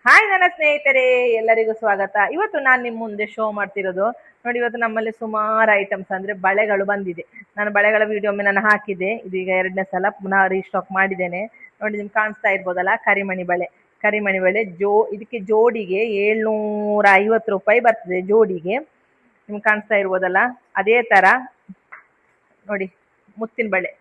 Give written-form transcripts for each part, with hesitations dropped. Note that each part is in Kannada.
ಹಾಯ್ ನನ್ನ ಸ್ನೇಹಿತರೆ, ಎಲ್ಲರಿಗೂ ಸ್ವಾಗತ. ಇವತ್ತು ನಾನು ನಿಮ್ಮ ಮುಂದೆ ಶೋ ಮಾಡ್ತಿರೋದು ನೋಡಿ. ಇವತ್ತು ನಮ್ಮಲ್ಲಿ ಸುಮಾರು ಐಟಮ್ಸ್ ಅಂದ್ರೆ ಬಳೆಗಳು ಬಂದಿದೆ. ನಾನು ಬಳೆಗಳ ವಿಡಿಯೋ ಒಮ್ಮೆ ನಾನು ಹಾಕಿದ್ದೆ, ಇದೀಗ ಎರಡನೇ ಸಲ ಪುನಃ ರೀಸ್ಟಾಕ್ ಮಾಡಿದ್ದೇನೆ. ನೋಡಿ, ನಿಮ್ಗೆ ಕಾಣಿಸ್ತಾ ಇರ್ಬೋದಲ್ಲ, ಕರಿಮಣಿ ಬಳೆ. ಕರಿಮಣಿ ಬಳೆ ಇದಕ್ಕೆ ಜೋಡಿಗೆ 750 ರೂಪಾಯಿ ಬರ್ತದೆ ಜೋಡಿಗೆ. ನಿಮ್ಗೆ ಕಾಣಿಸ್ತಾ ಇರ್ಬೋದಲ್ಲ, ಅದೇ ತರ ನೋಡಿ ಮುತ್ತಿನ ಬಳೆ.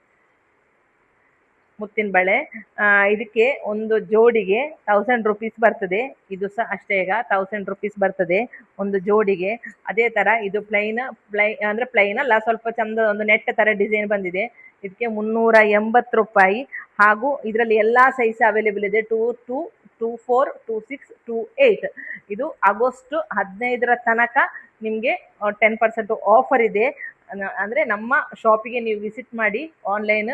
ಇದಕ್ಕೆ ಒಂದು ಜೋಡಿಗೆ 1000 ರೂಪೀಸ್ ಬರ್ತದೆ. ಇದು ಸಹ ಅಷ್ಟೇ, ಈಗ 1000 ರೂಪೀಸ್ ಬರ್ತದೆ ಒಂದು ಜೋಡಿಗೆ. ಅದೇ ತರ ಇದು ಪ್ಲೈನ್ ಅಂದ್ರೆ ಪ್ಲೈನ್ ಅಲ್ಲ, ಸ್ವಲ್ಪ ಚಂದ ಒಂದು ನೆಟ್ ತರ ಡಿಸೈನ್ ಬಂದಿದೆ. ಇದಕ್ಕೆ 380 ರೂಪಾಯಿ. ಹಾಗೂ ಇದರಲ್ಲಿ ಎಲ್ಲಾ ಸೈಜ್ ಅವೈಲೇಬಲ್ ಇದೆ, 2 2 2 4 2 6 2 8. ಇದು ಆಗಸ್ಟ್ 15 ತನಕ ನಿಮ್ಗೆ 10% ಆಫರ್ ಇದೆ. ಅಂದ್ರೆ ನಮ್ಮ ಶಾಪಿಗೆ ನೀವು ವಿಸಿಟ್ ಮಾಡಿ. ಆನ್ಲೈನ್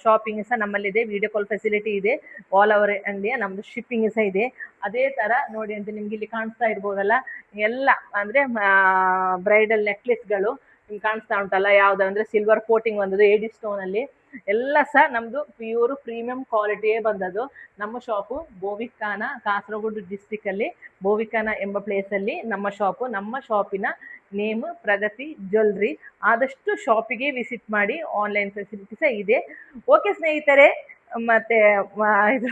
ಶಾಪಿಂಗ್ ಸಹ ನಮ್ಮಲ್ಲಿದೆ, ವಿಡಿಯೋ ಕಾಲ್ ಫೆಸಿಲಿಟಿ ಇದೆ, ಆಲ್ ಓವರ್ ಇಂಡಿಯಾ ನಮ್ದು ಶಿಪ್ಪಿಂಗ್ ಸಹ ಇದೆ. ಅದೇ ತರ ನೋಡಿ ಅಂತ ನಿಮ್ಗೆ ಇಲ್ಲಿ ಕಾಣಿಸ್ತಾ ಇರ್ಬೋದಲ್ಲ, ಎಲ್ಲ ಅಂದ್ರೆ ಬ್ರೈಡಲ್ ನೆಕ್ಲೆಸ್ಗಳು ನಿಮ್ಗೆ ಕಾಣಿಸ್ತಾ ಉಂಟಲ್ಲ. ಯಾವ್ದಂದ್ರೆ ಸಿಲ್ವರ್ ಕೋಟಿಂಗ್ ಬಂದದ್ದು ಏಡಿ ಸ್ಟೋನ್ ಅಲ್ಲಿ, ಎಲ್ಲ ಸಹ ನಮ್ದು ಪ್ಯೂರ್ ಪ್ರೀಮಿಯಂ ಕ್ವಾಲಿಟಿಯೇ ಬಂದದ್ದು. ನಮ್ಮ ಶಾಪು ಬೋವಿಖಾನ, ಕಾಸರಗೋಡು ಡಿಸ್ಟಿಕ್ ಅಲ್ಲಿ ಬೋವಿಖಾನ ಎಂಬ ಪ್ಲೇಸ್ ಅಲ್ಲಿ ನಮ್ಮ ಶಾಪು. ನಮ್ಮ ಶಾಪಿನ ನೇಮ್ ಪ್ರಗತಿ ಜ್ಯುವೆಲ್ರಿ. ಆದಷ್ಟು ಶಾಪಿಗೆ ವಿಸಿಟ್ ಮಾಡಿ, ಆನ್ಲೈನ್ ಫೆಸಿಲಿಟಿ ಸಹ ಇದೆ. ಓಕೆ ಸ್ನೇಹಿತರೆ, ಮತ್ತೆ ಇದು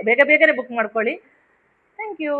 ಬೇಗ ಬೇಗನೆ ಬುಕ್ ಮಾಡ್ಕೊಳ್ಳಿ. Thank you.